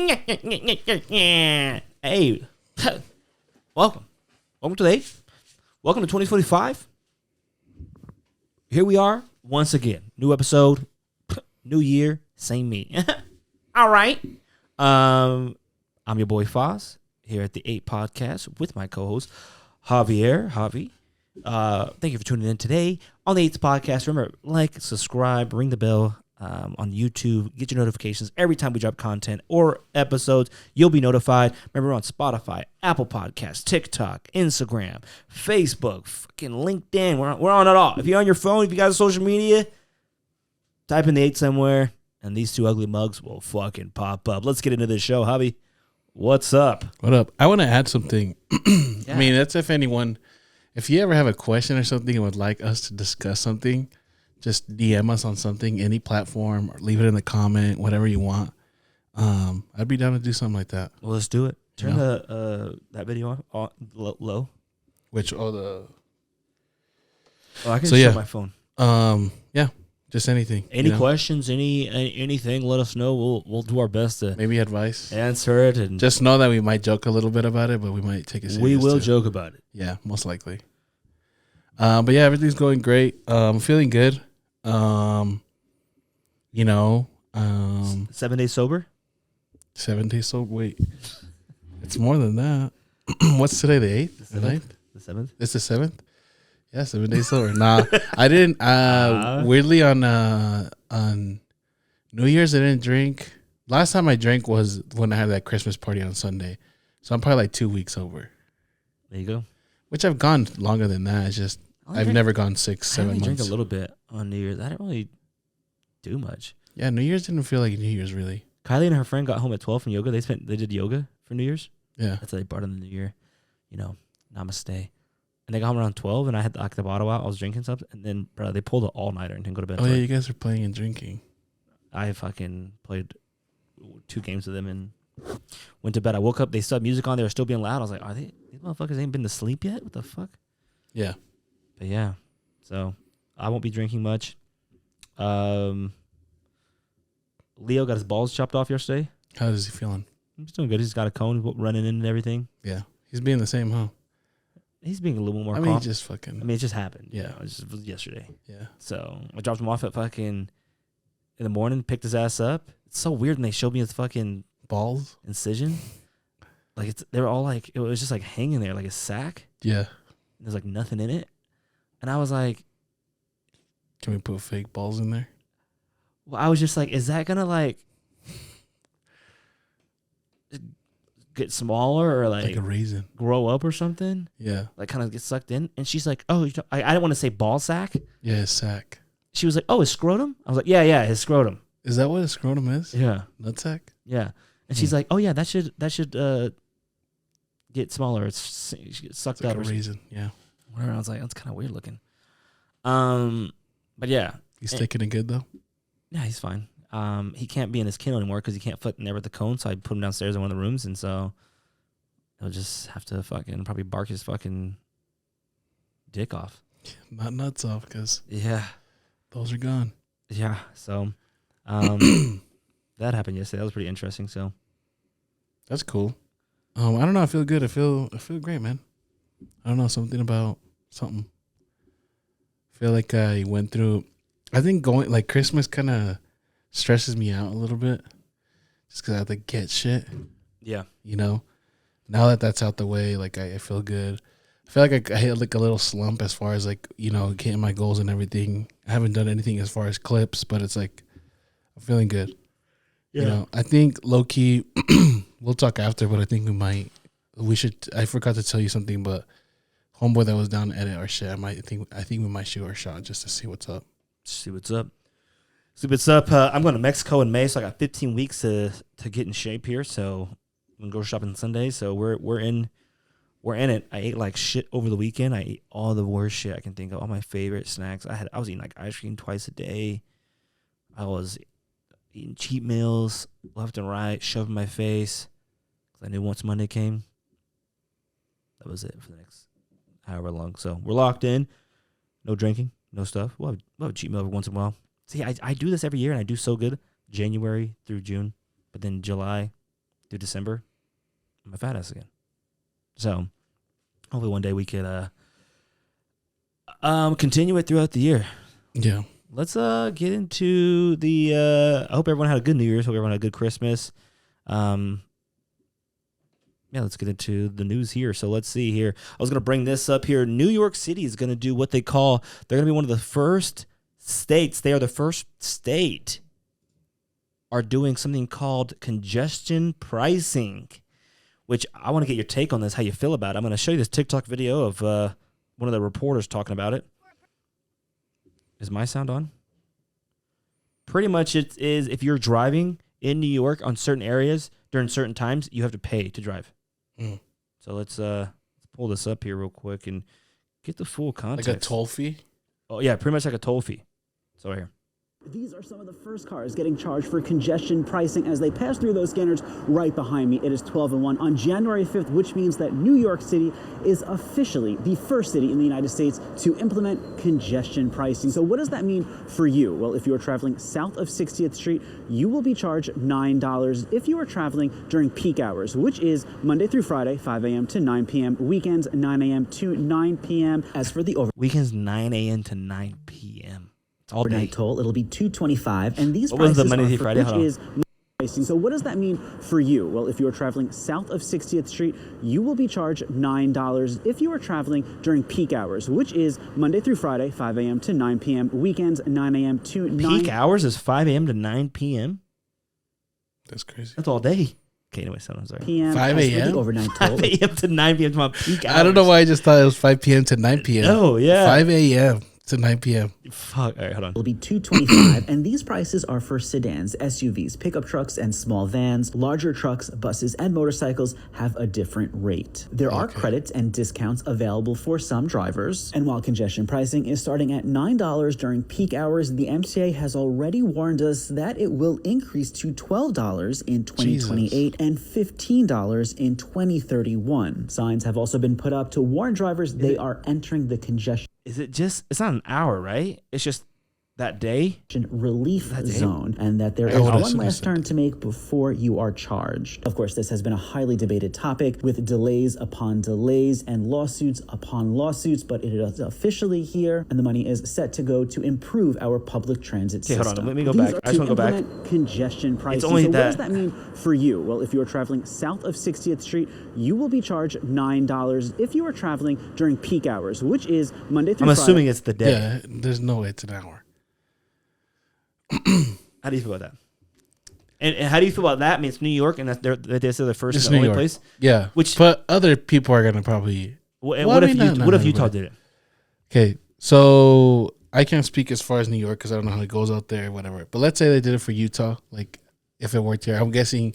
Hey, welcome to the 8th. Welcome to 2025. Here we are once again. New episode, new year, same me. All right. I'm your boy Foz here at the 8 podcast with my co-host Javi. Thank you for tuning in today on the 8th podcast. Remember, like, subscribe, ring the bell on YouTube. Get your notifications every time we drop content or episodes. You'll be notified. Remember, we're on Spotify, Apple Podcasts, TikTok, Instagram, Facebook, fucking LinkedIn. We're on it all. If you're on your phone, if you got social media, type in the 8 somewhere, and these two ugly mugs will fucking pop up. Let's get into this show, Javi. What's up? What up? I want to add something. Yeah. I mean, that's if you ever have a question or something and would like us to discuss something, just DM us on something, any platform, or leave it in the comment, whatever you want. I'd be down to do something like that. Well, let's do it. Turn that video on low. Which I can show my phone. Yeah, just anything. Any questions, anything, let us know. We'll do our best to maybe advice, answer it, and just know that we might joke a little bit about it, but we might take it serious. We will too. joke about it. Yeah, most likely. But yeah, everything's going great. I'm feeling good. 7 days sober. 7 days sober. Wait, it's more than that. What's today? The 8th? The 9th? The 7th? It's the 7th? Yeah, 7 days sober. Nah, I didn't. Weirdly, on New Year's, I didn't drink. Last time I drank was when I had that Christmas party on Sunday. So I'm probably like 2 weeks sober. There you go. Which I've gone longer than that. It's just I've never gone 6-7 months. I drank a little bit on New Year's. I didn't really do much. Yeah, New Year's didn't feel like New Year's really. Kylie and her friend got home at 12 from yoga. They did yoga for New Year's. Yeah, that's how they brought in the New Year. Namaste. And they got home around 12, and I had the bottle out. I was drinking something, and then they pulled an all-nighter and didn't go to bed. Oh yeah, you guys were playing and drinking. I fucking played 2 games with them and went to bed. I woke up. They still had music on. They were still being loud. I was like, these motherfuckers ain't been to sleep yet? What the fuck? Yeah. But yeah, so I won't be drinking much. Leo got his balls chopped off yesterday. How is he feeling? He's doing good. He's got a cone running in and everything. Yeah. He's being the same, huh? He's being a little more calm. It just happened. Yeah. It was yesterday. Yeah. So I dropped him off at fucking in the morning, picked his ass up. It's so weird when they showed me his fucking balls incision. Like they were all like, it was just like hanging there like a sack. Yeah. There's like nothing in it. And I was like, can we put fake balls in there? Well, I was just like, is that going to like get smaller or like a raisin grow up or something? Yeah. Like kind of get sucked in. And she's like, oh, I didn't want to say ball sack. Yeah, sack. She was like, oh, his scrotum? I was like, yeah, his scrotum. Is that what a scrotum is? Yeah. Nutsack? Yeah. And she's like, oh yeah, that should get smaller. It's sucked like out. A raisin, yeah. Whatever. I was like, that's kind of weird looking. But yeah. He's taking it good though? Yeah, he's fine. He can't be in his kennel anymore because he can't foot in there with the cone. So I put him downstairs in one of the rooms, and so he'll just have to fucking probably bark his fucking dick off. Not nuts off, because those are gone. Yeah. So that happened yesterday. That was pretty interesting. So that's cool. I don't know. I feel good. I feel great, man. I don't know, something about something. I feel like I went through. I think going like Christmas kind of stresses me out a little bit, just because I have to get shit. Yeah. Now that that's out the way, like I feel good. I feel like I hit like a little slump as far as like getting my goals and everything. I haven't done anything as far as clips, but it's like I'm feeling good. Yeah. I think low key. We'll talk after, but I think we should. I forgot to tell you something, but homeboy that was down to edit our shit. I think we might shoot our shot just to see what's up. See what's up. I'm going to Mexico in May, so I got 15 weeks to get in shape here. So I'm gonna go shopping Sunday. So we're in it. I ate like shit over the weekend. I ate all the worst shit I can think of. All my favorite snacks. I was eating like ice cream twice a day. I was eating cheat meals left and right, shoving my face. Because I knew once Monday came, that was it for the next however long. So we're locked in. No drinking, no stuff. We'll have a cheat meal every once in a while. See, I do this every year, and I do so good January through June. But then July, through December, I'm a fat ass again. So hopefully one day we could continue it throughout the year. Yeah. Let's get into the. I hope everyone had a good New Year's. Hope everyone had a good Christmas. Yeah, let's get into the news here. So let's see here. I was going to bring this up here. New York City is going to do what they call, they're going to be one of the first states. They are the first state are doing something called congestion pricing, which I want to get your take on this, how you feel about it. I'm going to show you this TikTok video of one of the reporters talking about it. Is my sound on? Pretty much it is if you're driving in New York on certain areas during certain times, you have to pay to drive. Mm. So let's pull this up here real quick and get the full context. Like a toll fee? Oh, yeah, pretty much like a toll fee. So right here. These are some of the first cars getting charged for congestion pricing as they pass through those scanners right behind me. It is 12:01 on January 5th, which means that New York City is officially the first city in the United States to implement congestion pricing. So what does that mean for you? Well, if you're traveling south of 60th Street, you will be charged $9 if you are traveling during peak hours, which is Monday through Friday, 5 a.m. to 9 p.m., weekends 9 a.m. to 9 p.m. As for the Weekends 9 a.m. to 9 p.m. It's all day. overnight toll, it'll be $2.25, and these What was prices the Monday are through for, Friday? which Hold on. is pricing. So what does that mean for you? Well, if you're traveling south of 60th Street, you will be charged $9 if you are traveling during peak hours, which is Monday through Friday, 5 a.m. to 9 p.m., weekends 9 a.m. to 9 Peak hours is 5 a.m. to 9 p.m. That's crazy. That's all day. Okay, anyway, so I'm sorry. p.m. 5 As for a.m.? the overnight toll. 5 a.m. to 9 p.m. to my peak hours. I don't know why I just thought it was 5 p.m. to 9 p.m. Oh, yeah. 5 a.m. to 9 p.m. Fuck. All right, hold on. Will be $2.25, and these prices are for sedans, SUVs, pickup trucks, and small vans. Larger trucks, buses, and motorcycles have a different rate. There are credits and discounts available for some drivers, and while congestion pricing is starting at $9 during peak hours, the MTA has already warned us that it will increase to $12 in 2028 and $15 in 2031. Signs have also been put up to warn drivers they are entering the congestion Is it just, it's not an hour, right? It's just that day? relief zone, and that there is would one assume last so. turn to make before you are charged. Of course, this has been a highly debated topic with delays upon delays and lawsuits upon lawsuits, but it is officially here, and the money is set to go to improve our public transit Okay, system. hold on. Let me go These back. are I just to wanna go back. implement congestion pricing. only so that- what does that mean for you? Well, if you're traveling south of 60th Street, you will be charged $9 if you are traveling during peak hours, which is Monday through I'm Friday. assuming it's the day. Yeah, there's no way it's an hour. How do you feel about that? And how do you feel about that? I mean, it's New York, and that's they're the first It's and the New only York. place. Yeah. Which- but other people are going to probably. What, Well, what I if mean, you, not what if everybody. Utah did it? Okay, so I can't speak as far as New York because I don't know how it goes out there, whatever. But let's say they did it for Utah, like if it worked here. I'm guessing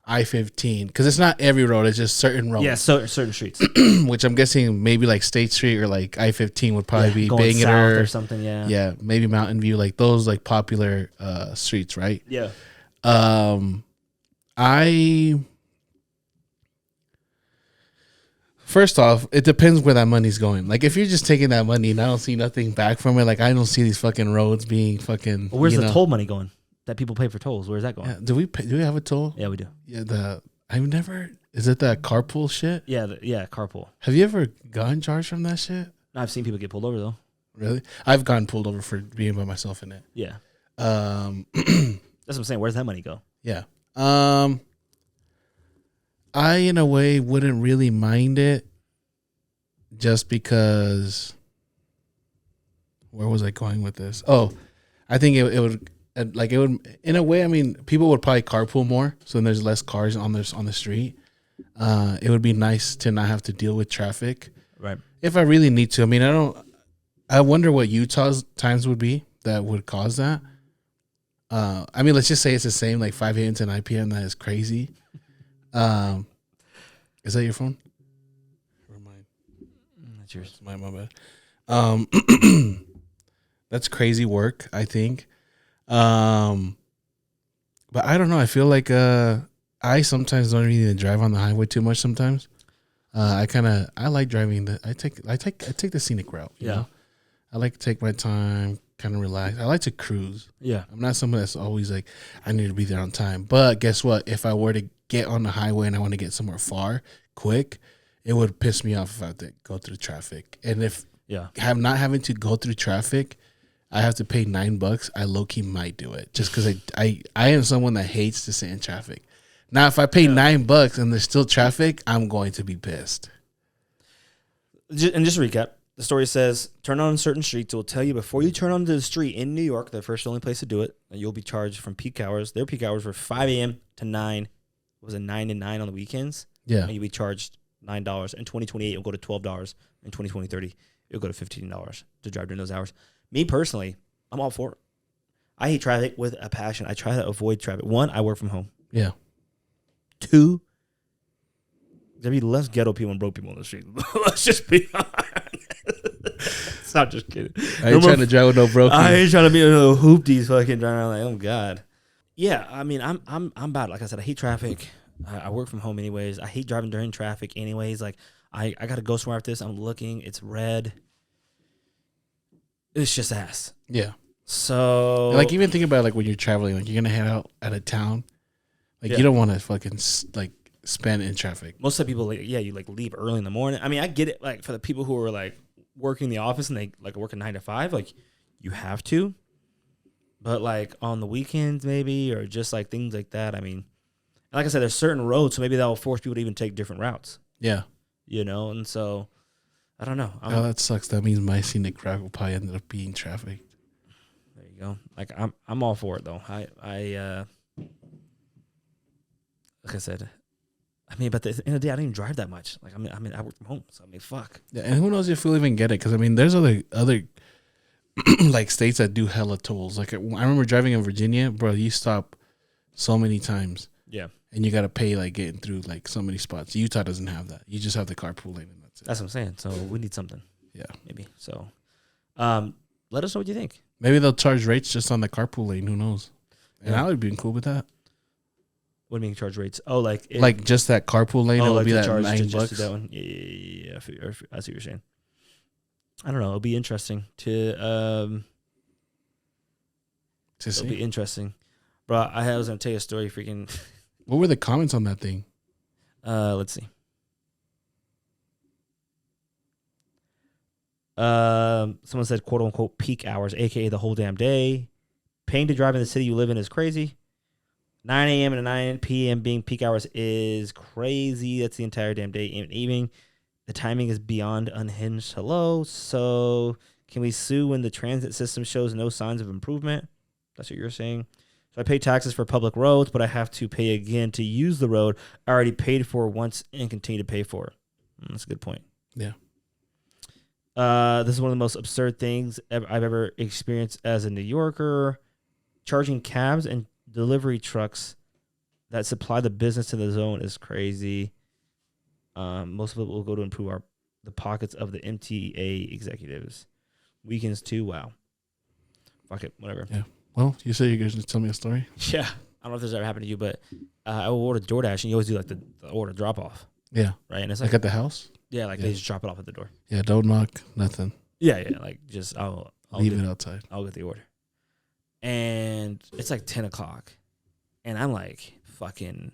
I-15 because it's not every road; it's just certain roads. Yeah, so certain streets. Which I'm guessing maybe like State Street or like I-15 would probably be going south Bangor or something. Yeah. Yeah, maybe Mountain View, like those like popular streets, right? Yeah. First off, it depends where that money's going. Like if you're just taking that money and I don't see nothing back from it, like I don't see these fucking roads being fucking. Well, where's you the know. toll money going? That people pay for tolls. Where's that going? Yeah, do we have a toll? Yeah, we do. Yeah, I've never. Is it that carpool shit? Yeah, carpool. Have you ever gotten charged from that shit? I've seen people get pulled over though. Really? I've gotten pulled over for being by myself in it. Yeah. That's what I'm saying. Where's that money go? Yeah. I in a way wouldn't really mind it just because where was I going with this? Oh, I think it would in a way, I mean, people would probably carpool more, so then there's less cars on the street. It would be nice to not have to deal with traffic. Right. If I really need to. I mean, I wonder what Utah's times would be that would cause that. I mean, let's just say it's the same, like 5 a.m. to 9 p.m. That is crazy. Is that your phone? Or mine? That's yours. My bad. That's crazy work, I think. But I don't know. I feel like I sometimes don't even drive on the highway too much. Sometimes I like driving. I take the scenic route. You know? I like to take my time, kind of relax. I like to cruise. Yeah. I'm not someone that's always like I need to be there on time. But guess what? If I were to get on the highway and I want to get somewhere far, quick, it would piss me off if I had to go through traffic. And if not having to go through traffic, I have to pay $9, I low-key might do it. Just because I am someone that hates to sit in traffic. Now, if I pay $9 and there's still traffic, I'm going to be pissed. And just to recap, the story says, turn on certain streets. It will tell you before you turn onto the street in New York, the first only place to do it, and you'll be charged from peak hours. Their peak hours were 5 a.m. to 9. Was it 9 to 9 on the weekends? Yeah. And you'll be charged $9. In 2028, it'll go to $12. In 2030, it'll go to $15 to drive during those hours. Me personally, I'm all for it. I hate traffic with a passion. I try to avoid traffic. 1, I work from home. Yeah. 2, there be less ghetto people and broke people on the street. Let's just be honest. I'm just kidding. I ain't trying to drive with no broken. I ain't trying to be a little hoopties fucking driving around like, oh God. Yeah, I mean, I'm bad. Like I said, I hate traffic. I work from home anyways. I hate driving during traffic anyways. Like I got to go somewhere after this. I'm looking. It's red. It's just ass. Yeah. So like even think about like when you're traveling, like you're gonna head out at a town, like you don't want to fucking like spend in traffic. Most of the people, you like leave early in the morning. I mean, I get it. Like for the people who are like working the office and they like working 9 to 5, like you have to. But like on the weekends, maybe, or just like things like that. I mean, like I said, there's certain roads, so maybe that will force people to even take different routes. Yeah. You know, and so I don't know. Oh, that sucks. That means my scenic drive will probably ended up being traffic. There you go. Like I'm all for it though. I like I said, I mean, but at the end of the day, I don't even drive that much. Like I mean, I work from home, so I mean, fuck. Yeah, and who knows if we'll even get it? Because I mean, there's other like states that do hella tolls. Like I remember driving in Virginia, bro. You stop so many times. Yeah. And you gotta pay like getting through like so many spots. Utah doesn't have that. You just have the carpool lane, and that's it. That's what I'm saying. So we need something. Yeah. Maybe. So, let us know what you think. Maybe they'll charge rates just on the carpool lane. Who knows? And I would be cool with that. What do you mean charge rates? Oh, like just that carpool lane. It'll be that charge $9. That one. Yeah. I see what you're saying. I don't know. It'll be interesting to see. It'll be interesting, bro. I was gonna tell you a story. Freaking. What were the comments on that thing? Let's see. Someone said, "quote unquote" peak hours, aka the whole damn day. Paying to drive in the city you live in is crazy. 9 a.m. to 9 p.m. being peak hours is crazy. That's the entire damn day and evening. The timing is beyond unhinged. Hello. So can we sue when the transit system shows no signs of improvement? That's what you're saying. So I pay taxes for public roads, but I have to pay again to use the road I already paid for once and continue to pay for. That's a good point. Yeah. This is one of the most absurd things I've ever experienced as a New Yorker. Charging cabs and delivery trucks that supply the business to the zone is crazy. Most of it will go to improve the pockets of the MTA executives. Weekends too. Wow. Fuck it. Whatever. Yeah. Well, you said you're going to tell me a story? Yeah. I don't know if this ever happened to you, but I will order DoorDash, and you always do like the order drop off. Yeah. Right? And it's like at the house? Yeah, like they just drop it off at the door. Yeah, don't knock, nothing. Yeah, like just I'll leave it outside. I'll get the order. And it's like 10 o'clock. And I'm like fucking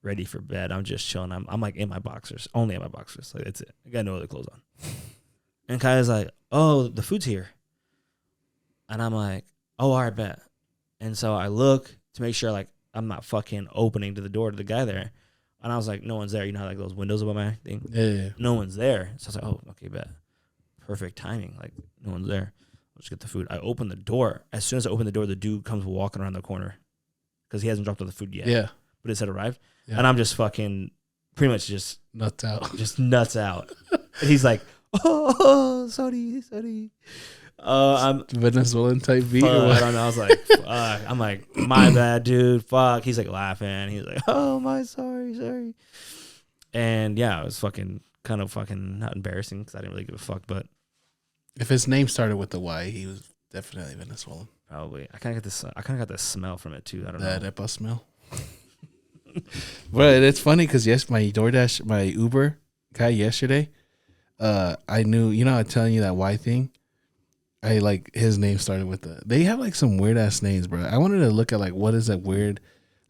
ready for bed. I'm just chilling. I'm like in my boxers. Only in my boxers. Like that's it. I got no other clothes on. And Kaya's like, oh, the food's here. And I'm like, oh, all right, bet. And so I look to make sure like I'm not fucking opening to the door to the guy there. And I was like, no one's there. You know how like those windows above my thing? Yeah. No one's there. So I was like, oh, okay, bet. Perfect timing. Like no one's there. I'll just get the food. I open the door. As soon as I open the door, the dude comes walking around the corner because he hasn't dropped off the food yet. Yeah. But it said arrived. Yeah. And I'm just fucking pretty much just nuts out. Just nuts out. And he's like, oh, sorry. I'm Venezuelan type beat. I don't know. I was like, fuck. I'm like, my bad, dude. Fuck. He's like laughing. He's like, oh my, sorry. And yeah, it was fucking kind of fucking not embarrassing because I didn't really give a fuck, but. If his name started with the Y, he was definitely Venezuelan. Probably. I kind of got the smell from it too. I don't know. That smell. But it's funny because my DoorDash, my Uber guy yesterday, I knew, I'm telling you that Y thing. I like his name started with they have like some weird ass names, bro. I wanted to look at like what is that weird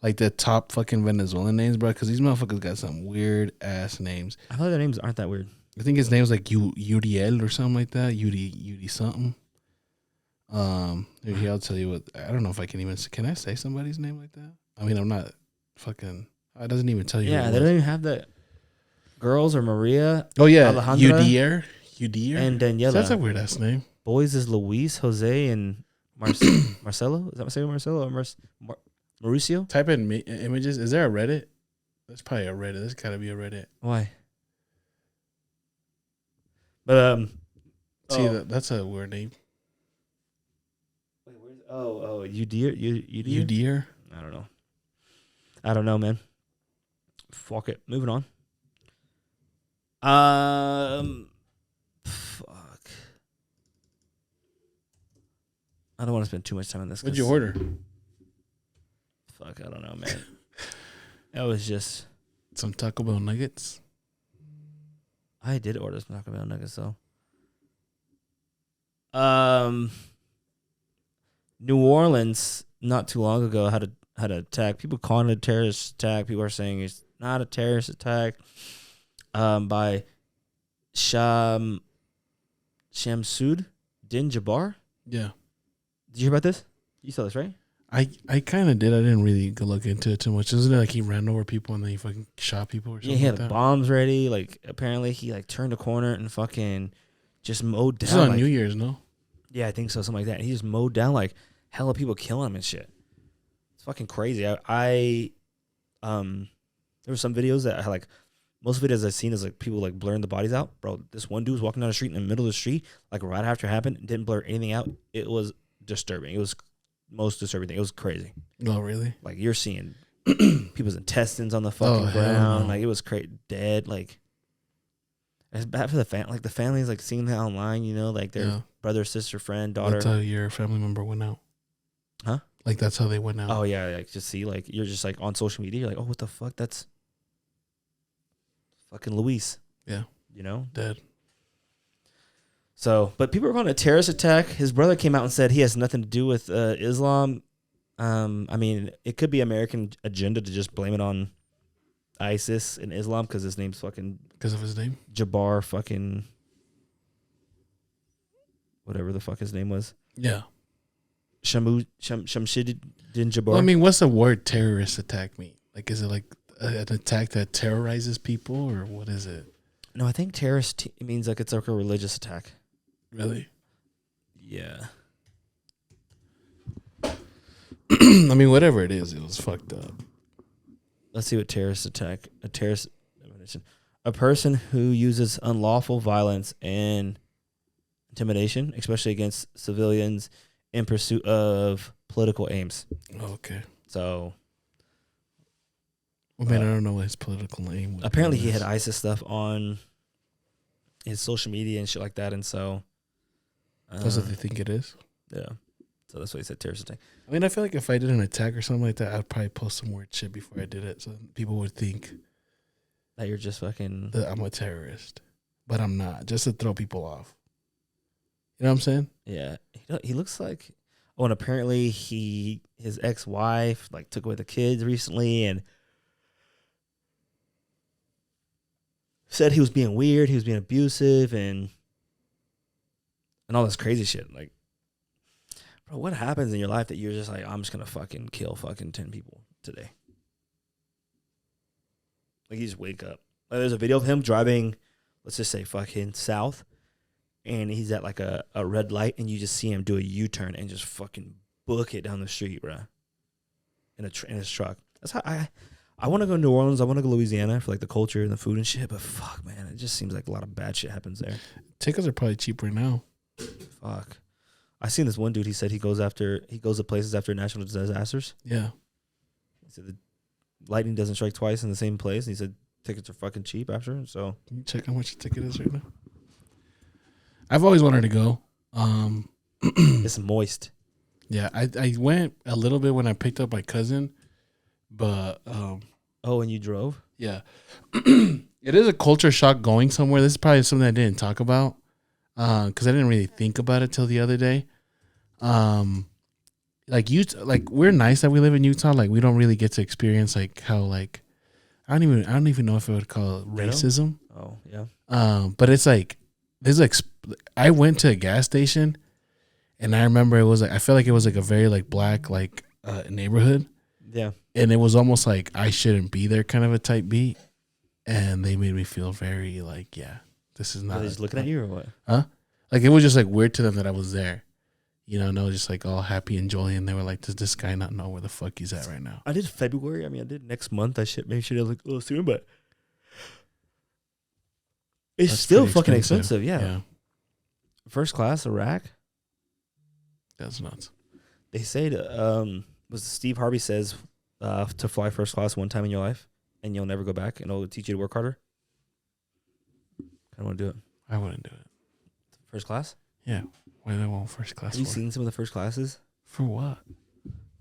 like the top fucking Venezuelan names, bro. Because these motherfuckers got some weird ass names. I thought their names aren't that weird. I think his name's like Uriel or something like that. Udi something. Here, I'll tell you what. I don't know if I can even. Can I say somebody's name like that? I mean, I'm not fucking. It doesn't even tell you. Yeah, they don't even have the girls or Maria. Oh yeah, Alejandra, Udier, and Daniela. So that's a weird ass name. Boys is Luis, Jose, and Marcelo. Is that saying Marcelo or Mauricio? Type in images. Is there a Reddit? That's probably a Reddit. There's gotta be a Reddit. Why? But see that's a weird name. Wait, where's Udier? Udier? I don't know, man. Fuck it. Moving on. Fuck. I don't want to spend too much time on this. What'd you order? Fuck, I don't know, man. That was just some Taco Bell nuggets. I did order some Taco Bell nuggets though. New Orleans not too long ago had an attack. People calling it a terrorist attack. People are saying it's not a terrorist attack. By Shamsud Din Jabbar. Yeah. Did you hear about this? You saw this, right? I kind of did. I didn't really go look into it too much. Isn't it like he ran over people and then he fucking shot people or something? Yeah, he had like that? bombs ready. Like apparently he like turned a corner and fucking just mowed down. This is on like, New Year's, no? Yeah, I think so. Something like that. He just mowed down like hella people, killing him and shit. It's fucking crazy. There were some videos that I had, like, most videos I've seen is like people like blurring the bodies out. Bro, this one dude was walking down the street in the middle of the street, like right after it happened, and didn't blur anything out. It was disturbing. It was most disturbing thing. It was crazy. Oh, really? Like you're seeing people's intestines on the fucking ground. No. Like it was dead. Like it's bad for the family. Like the family's like seeing that online, you know, like their brother, sister, friend, daughter. That's how your family member went out. Huh? Like that's how they went out. Oh yeah, like just see, like you're just like on social media, you're like, oh, what the fuck? That's fucking Luis. Yeah. You know? Dead. So, but people are calling it a terrorist attack. His brother came out and said he has nothing to do with Islam. I mean, it could be American agenda to just blame it on ISIS and Islam because his name's fucking... Because of his name? Jabbar fucking... Whatever the fuck his name was. Yeah. Shamsuddin Jabbar. Well, I mean, what's the word terrorist attack mean? Like, is it like an attack that terrorizes people or what is it? No, I think terrorist means like it's like a religious attack. Really? Yeah. I mean, whatever it is, it was fucked up. Let's see what terrorist attack. A terrorist definition. A person who uses unlawful violence and intimidation, especially against civilians in pursuit of political aims. Okay. So... I mean, I don't know what his political aim was. Apparently, he had ISIS stuff on his social media and shit like that, and so... That's what they think it is? Yeah. So that's why he said terrorist attack. I mean, I feel like if I did an attack or something like that, I'd probably post some weird shit before I did it, so people would think that you're just fucking... that I'm a terrorist. But I'm not, just to throw people off. You know what I'm saying? Yeah. He looks like... Oh, and apparently his ex-wife like took away the kids recently and said he was being weird, he was being abusive, and all this crazy shit. Like, bro, what happens in your life that you're just like, I'm just gonna fucking kill fucking 10 people today? Like, you just wake up. Like, there's a video of him driving, let's just say fucking south, and he's at like a red light, and you just see him do a U-turn and just fucking book it down the street, bro, in his truck. That's how I want to go to New Orleans. I want to go to Louisiana for like the culture and the food and shit. But fuck, man, it just seems like a lot of bad shit happens there. Tickets are probably cheaper now. Fuck. I seen this one dude. He said he goes to places after natural disasters. Yeah. He said the lightning doesn't strike twice in the same place. And he said tickets are fucking cheap after. So can you check how much a ticket is right now? I've always wanted to go. It's moist. Yeah, I went a little bit when I picked up my cousin, but oh, and you drove? Yeah. It is a culture shock going somewhere. This is probably something I didn't talk about because I didn't really think about it till the other day. like we're nice that we live in Utah. Like we don't really get to experience like how like I don't even know if I would call it racism. Oh yeah. But it's like there's like I went to a gas station, and I remember it was like I felt like it was like a very like black like neighborhood. Yeah. And it was almost like I shouldn't be there kind of a type beat, and they made me feel very like this is not. Are they just looking at you or what? Huh? Like it was just like weird to them that I was there. You know, and I was just like all happy and jolly, and they were like, "Does this guy not know where the fuck he's at right now?" I did February. I mean, I did next month. I should maybe should have looked a little sooner, but it's That's still pretty fucking expensive. Yeah. First class Iraq. That's nuts. They say was Steve Harvey says to fly first class one time in your life, and you'll never go back, and it'll teach you to work harder. I don't want to do it. I wouldn't do it. First class. Yeah. Why do I want first class? Have you seen some of the first classes? For what?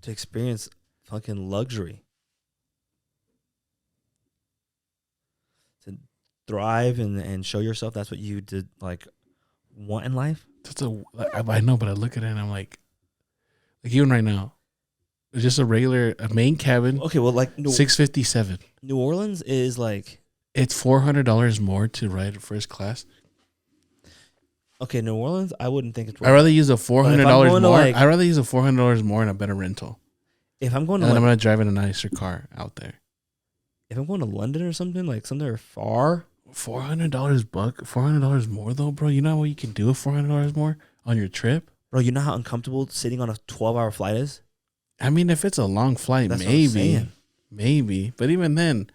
To experience fucking luxury. To thrive and show yourself. That's what you did like want in life. I know, but I look at it and I'm like even right now, it's just a main cabin. Okay, well, like $657. New Orleans is like it's $400 more to ride first class. Okay, New Orleans, I wouldn't think it's worth I'd rather use a $400 more. Like, I'd rather use a $400 more in a better rental. If I'm going to, and then I'm gonna drive in a nicer car out there. If I'm going to London or something like somewhere far, $400 more though, bro. You know what you can do with $400 more on your trip, bro. You know how uncomfortable sitting on a 12-hour flight is. I mean, if it's a long flight, That's maybe, but even then,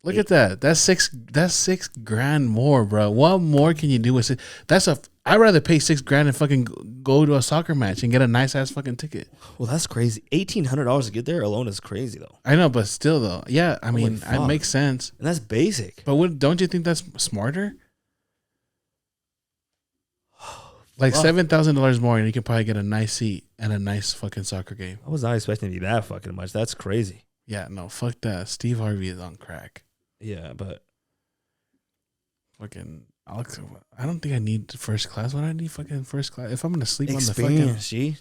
look at that. That's $6,000 more, bro. What more can you do with it? I'd rather pay $6,000 and fucking go to a soccer match and get a nice ass fucking ticket. Well, that's crazy. $1,800 to get there alone is crazy, though. I know, but still, though, yeah. I mean, it makes sense. And that's basic. But don't you think that's smarter? Like $7,000 more, and you can probably get a nice seat and a nice fucking soccer game. I was not expecting to be that fucking much. That's crazy. Yeah, no, fuck that. Steve Harvey is on crack. Yeah, but fucking Alex, I don't think I need first class. What I need fucking first class? If I'm gonna sleep Experience, on the fucking,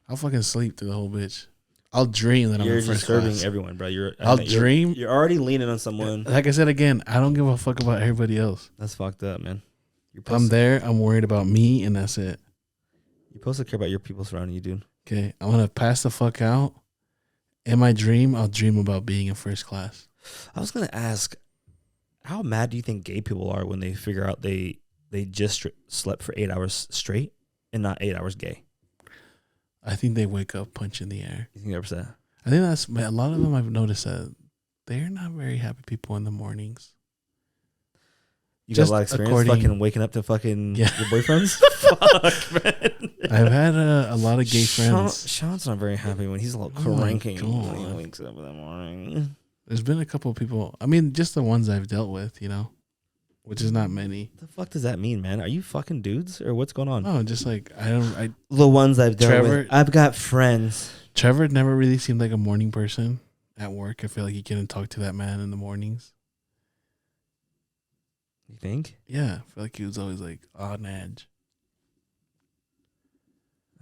I'll fucking sleep through the whole bitch. I'll dream that I'm in first serving class. Everyone, bro. I'll dream. You're already leaning on someone. Like I said again, I don't give a fuck about everybody else. That's fucked up, man. I'm there. I'm worried about me, and that's it. You're supposed to care about your people surrounding you, dude. Okay, I'm gonna pass the fuck out. In my dream, I'll dream about being in first class. I was gonna ask, how mad do you think gay people are when they figure out they just slept for 8 hours straight and not 8 hours gay? I think they wake up punching the air. You think they're upset? I think that's a lot of them. I've noticed that they're not very happy people in the mornings. You got a lot of experience fucking waking up to fucking your boyfriends? Fuck, man. I've had a lot of gay friends. Sean's not very happy when he's a little cranky when he wakes up in the morning. There's been a couple of people. I mean, just the ones I've dealt with, you know, which is not many. What the fuck does that mean, man? Are you fucking dudes or what's going on? No, just like the ones I've dealt with. I've got friends. Trevor never really seemed like a morning person at work. I feel like he couldn't talk to that man in the mornings. You think? Yeah, I feel like he was always like on edge.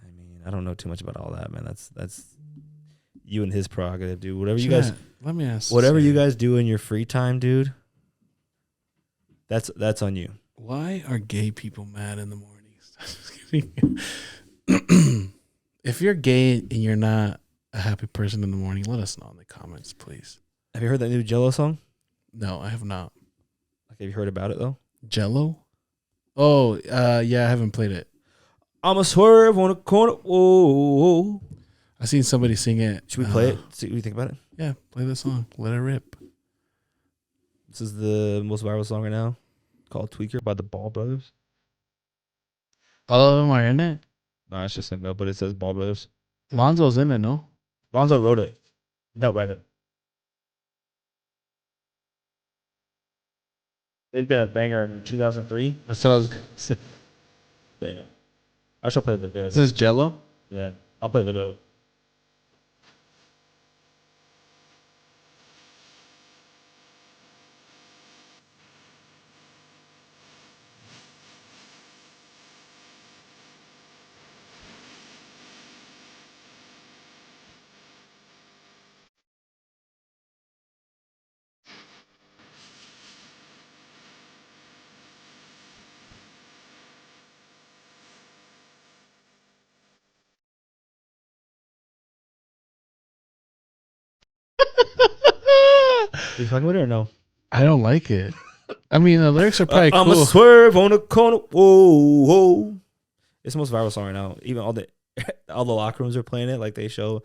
I mean, I don't know too much about all that, man. That's you and his prerogative, dude. Whatever you guys. Let me ask. Whatever you guys do in your free time, dude. That's on you. Why are gay people mad in the mornings? If you're gay and you're not a happy person in the morning, let us know in the comments, please. Have you heard that new Jello song? No, I have not. Have you heard about it though? Jello? Oh, yeah, I haven't played it. I'ma swerve on a corner. Whoa. I seen somebody sing it. Should we play it? See what you think about it? Yeah, play the song. Let it rip. This is the most viral song right now, called "Tweaker" by the Ball Brothers. All of them are in it? No, it's just a no, but it says Ball Brothers. Lonzo's in it, no? Lonzo wrote it. No, write it. It's been a banger in 2003. That's what I was. Damn. I shall play the video. This is Jello? Yeah, I'll play the video. You fucking with it or no? I don't like it. I mean, the lyrics are probably I'm cool. a swerve on the corner. Whoa, whoa. It's the most viral song right now. Even all the locker rooms are playing it. Like they show,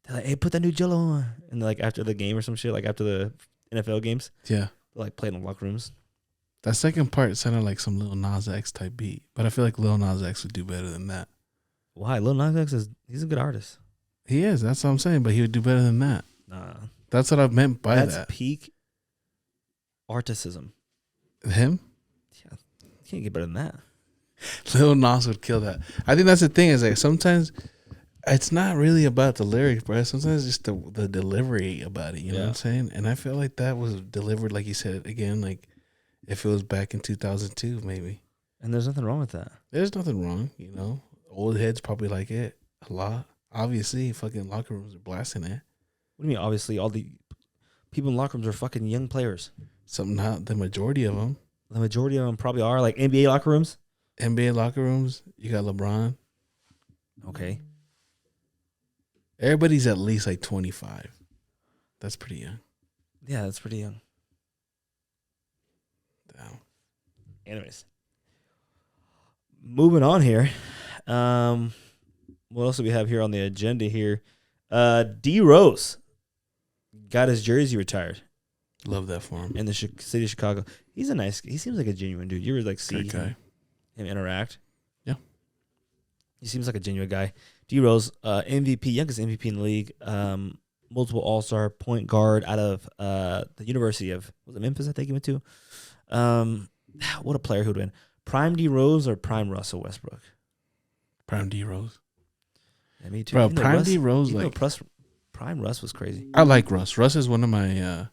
they're like, "Hey, put that new Jello on," and like after the game or some shit, like after the NFL games, Yeah. they like play it in the locker rooms. That second part sounded like some Lil Nas X type beat, but I feel like Lil Nas X would do better than that. Why? Lil Nas X he's a good artist. He is. That's what I'm saying. But he would do better than that. Nah, That's what I meant by that's that. peak articism. Him? Yeah, you can't get better than that. Lil Nas would kill that. I think that's the thing is like sometimes it's not really about the lyrics, bro. Sometimes it's just the delivery about it. You know what I'm saying? And I feel like that was delivered, like you said again, like if it was back in 2002, maybe. And there's nothing wrong with that. There's nothing wrong, you know. Old heads probably like it a lot. Obviously, fucking locker rooms are blasting it. What do you mean? Obviously, all the people in locker rooms are fucking young players. Not the majority of them. The majority of them probably are like NBA locker rooms. NBA locker rooms, you got LeBron. Okay. Everybody's at least like 25. That's pretty young. Yeah, that's pretty young. Damn. Anyways, moving on here. What else do we have here on the agenda here? D Rose got his jersey retired. Love that for him. In the city of Chicago. He seems like a genuine dude. You ever like see him interact? Yeah. He seems like a genuine guy. D Rose, MVP, youngest MVP in the league, multiple All-Star point guard out of the University of, was it Memphis I think he went to? What a player who would win. Prime D Rose or Prime Russell Westbrook? Prime D Rose. Yeah, me too. Bro, Prime D Rose, like Prime Russ was crazy. I like Russ. Russ is one of my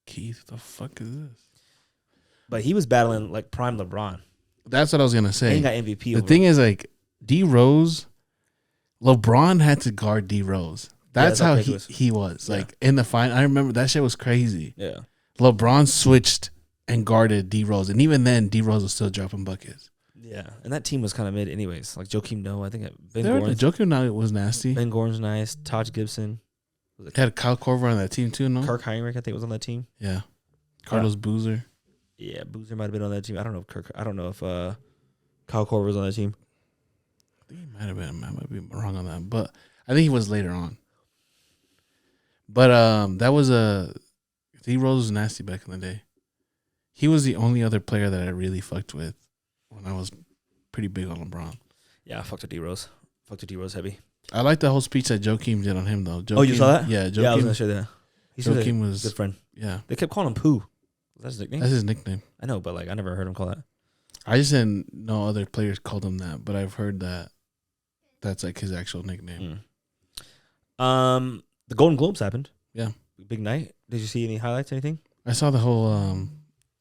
Keith, the fuck is this? But he was battling like Prime LeBron. That's what I was gonna say. He got MVP. The thing is, like D Rose, LeBron had to guard D Rose. That's how he was. Like in the final, I remember that shit was crazy. Yeah. LeBron switched and guarded D Rose, and even then, D Rose was still dropping buckets. Yeah, and that team was kind of mid, anyways. Like Joakim Noah, I think Ben Gordon. Joakim Noah was nasty. Ben Gordon's nice. Taj Gibson. Had Kyle Korver on that team too, no? Kirk Heinrich, I think, was on that team. Yeah. Carlos Boozer. Yeah, Boozer might have been on that team. I don't know if Kyle Korver was on that team. I think he might have been. I might be wrong on that, but I think he was later on. But that was D Rose was nasty back in the day. He was the only other player that I really fucked with when I was pretty big on LeBron. Yeah, I fucked with D Rose. Fucked with D Rose heavy. I like the whole speech that Joakim did on him though. Joakim, you saw that? Yeah, Joakim, yeah, I was gonna show that. Joakim was a good friend. Yeah, they kept calling him Pooh. That's his nickname. That's his nickname. I know, but like I never heard him call that. I just didn't know other players called him that, but I've heard that that's like his actual nickname. The Golden Globes happened. Yeah, big night. Did you see any highlights? Anything? I saw the whole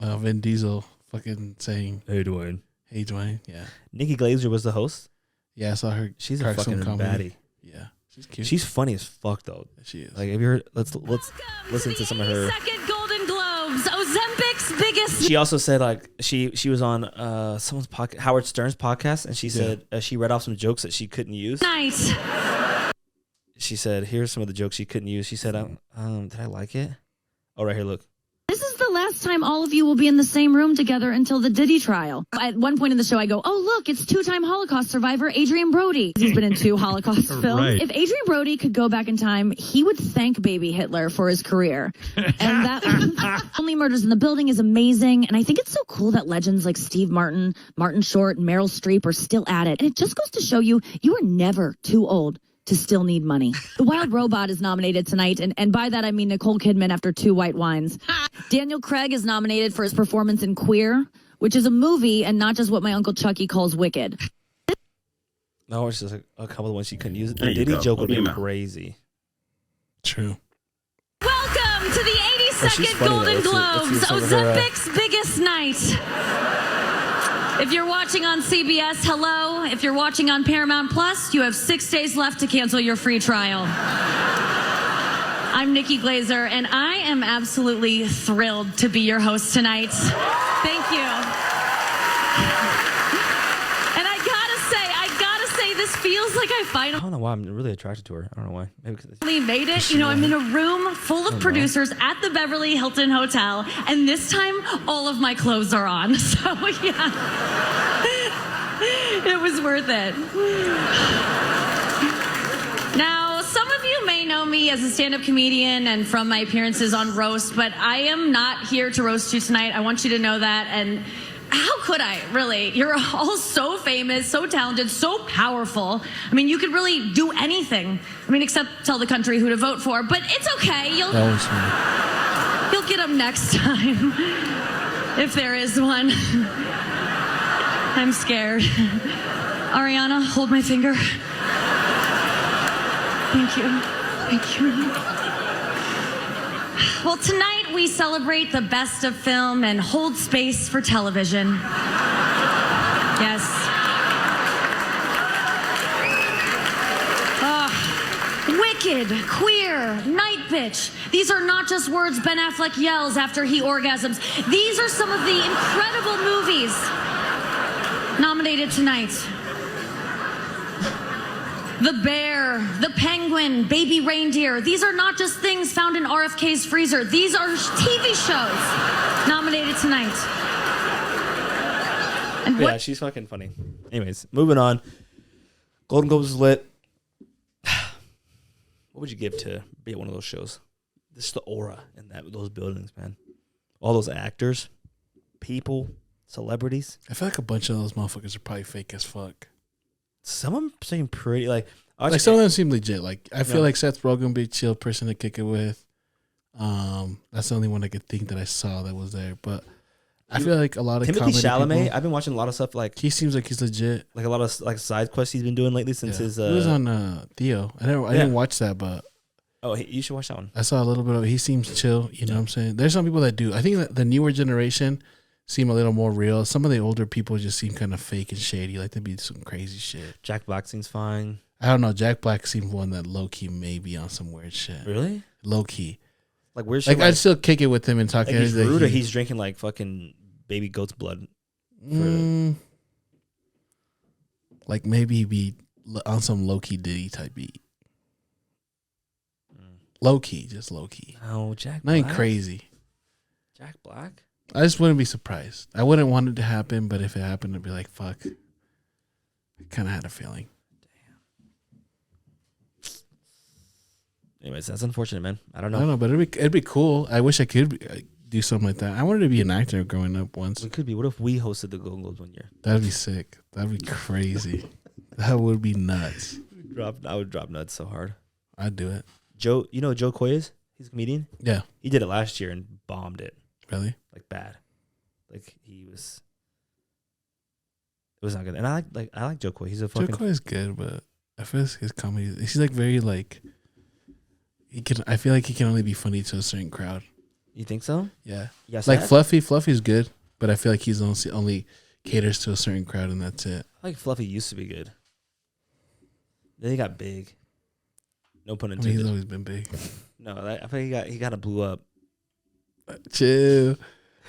Vin Diesel fucking saying, "Hey Dwayne." Hey Dwayne. Yeah. Nikki Glaser was the host. Yeah, I saw her. She's a fucking baddie. Yeah, she's cute. She's funny as fuck though. She is. Like, have you heard? Let's listen to some of her. Second Golden Globes, Ozempic's biggest. She also said like she was on someone's podcast, Howard Stern's podcast, and she said she read off some jokes that she couldn't use. Nice. She said, "Here's some of the jokes she couldn't use." She said, "Did I like it?" Oh, right here, look. This is the last time all of you will be in the same room together until the Diddy trial. At one point in the show, I go, "Oh, look, it's two-time Holocaust survivor Adrian Brody." He's been in 2 Holocaust films. Right. If Adrian Brody could go back in time, he would thank baby Hitler for his career. And that Only Murders in the Building is amazing. And I think it's so cool that legends like Steve Martin, Martin Short, and Meryl Streep are still at it. And it just goes to show you are never too old to still need money. The Wild Robot is nominated tonight, and by that I mean Nicole Kidman after 2 white wines. Daniel Craig is nominated for his performance in Queer, which is a movie and not just what my Uncle Chucky calls Wicked. No, it's just a couple of ones she couldn't use. The Diddy joke would be crazy. True. Welcome to the 82nd Golden Globes, Ozempic's biggest night. If you're watching on CBS, hello. If you're watching on Paramount Plus, you have 6 days left to cancel your free trial. I'm Nikki Glaser, and I am absolutely thrilled to be your host tonight. Thank you. And I gotta say, this feels like I finally don't know why I'm really attracted to her. I don't know why. Maybe because made it. You know, I'm in a room full of producers at the Beverly Hilton Hotel, and this time all of my clothes are on. So yeah, it was worth it. Now, some of you may know me as a stand-up comedian and from my appearances on Roast, but I am not here to roast you tonight. I want you to know that. And how could I, really? You're all so famous, so talented, so powerful. I mean, you could really do anything. I mean, except tell the country who to vote for. But it's okay. You'll get them next time, if there is one. I'm scared. Ariana, hold my finger. Thank you. Thank you. Well, tonight we celebrate the best of film and hold space for television. Yes. Wicked, Queer, Night Bitch. These are not just words Ben Affleck yells after he orgasms. These are some of the incredible movies nominated tonight. The Bear, The Penguin, Baby Reindeer. These are not just things found in RFK's freezer. These are TV shows nominated tonight. And yeah, she's fucking funny. Anyways, moving on. Golden Globes is lit. What would you give to be at one of those shows? This is the aura in those buildings, man. All those actors, people, celebrities. I feel like a bunch of those motherfuckers are probably fake as fuck. Some of them seem pretty some of them seem legit. Like I feel like Seth Rogen would be a chill person to kick it with. That's the only one I could think that I saw that was there. But I feel like a lot of Timothy Chalamet. People, I've been watching a lot of stuff like he seems like he's legit. Like a lot of like side quests he's been doing lately since his. He was on Theo. I didn't watch that, but you should watch that one. I saw a little bit of it. He seems chill. You know what I'm saying? There's some people that do. I think that the newer generation seem a little more real. Some of the older people just seem kind of fake and shady. Like they be some crazy shit. Jack Black seems fine. I don't know. Jack Black seems one that low key may be on some weird shit. Really? Low key. Like weird shit. Like I'd still kick it with him and talk. Like he's rude, or he's drinking like fucking baby goat's blood. Like maybe he be on some low key Diddy type beat. Low key, just low key. No, Jack. Nothing Black? crazy. Jack Black. I just wouldn't be surprised. I wouldn't want it to happen, but if it happened, I'd be like, fuck. I kind of had a feeling. Damn. Anyways, that's unfortunate, man. I don't know. I don't know, but it'd be cool. I wish I could do something like that. I wanted to be an actor growing up once. We could be. What if we hosted the Golden Globes one year? That'd be sick. That'd be crazy. That would be nuts. I would drop nuts so hard. I'd do it. Joe, you know who Joe Coy is? He's a comedian. Yeah. He did it last year and bombed it. Really? Like bad. Like it was not good. And I like Joe Coy. He's a fucking. Joe Coy is good, but I feel like his comedy. He's like very like. I feel like he can only be funny to a certain crowd. You think so? Yeah. Yes. Like Fluffy. Fluffy's good, but I feel like he's only caters to a certain crowd, and that's it. I like Fluffy used to be good. Then he got big. No pun intended. He's always been big. No, I think he got blew up. Chill.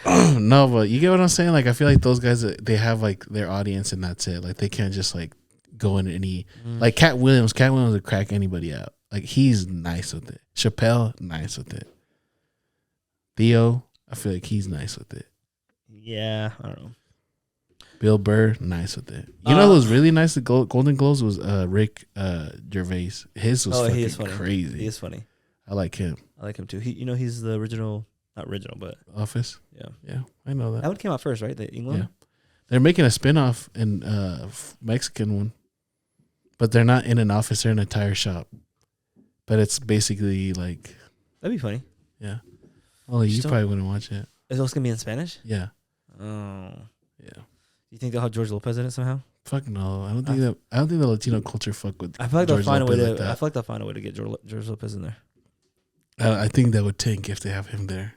No, but you get what I'm saying? Like, I feel like those guys, they have like their audience and that's it. Like, they can't just like go in any, like Cat Williams would crack anybody out. Like, he's nice with it. Chappelle, nice with it. Theo, I feel like he's nice with it. Yeah, I don't know. Bill Burr, nice with it. You know who was really nice at Golden Globes was Rick Gervais. His was he is fucking funny. crazy. He is funny. I like him. I like him too. He's the original, not original, but Office. Yeah, I know that. That one came out first, right? The England. Yeah. They're making a spinoff in Mexican one, but they're not in an office. They're in a tire shop. But it's basically like That'd be funny. Yeah. Oh, you probably wouldn't watch it. Is it gonna be in Spanish? Yeah. Oh. Yeah. You think they'll have George Lopez in it somehow? Fuck no. I don't think the Latino culture fuck with. I feel like George they'll find Lopez a way like to. that. I feel like they'll find a way to get George Lopez in there. I think that would tank if they have him there.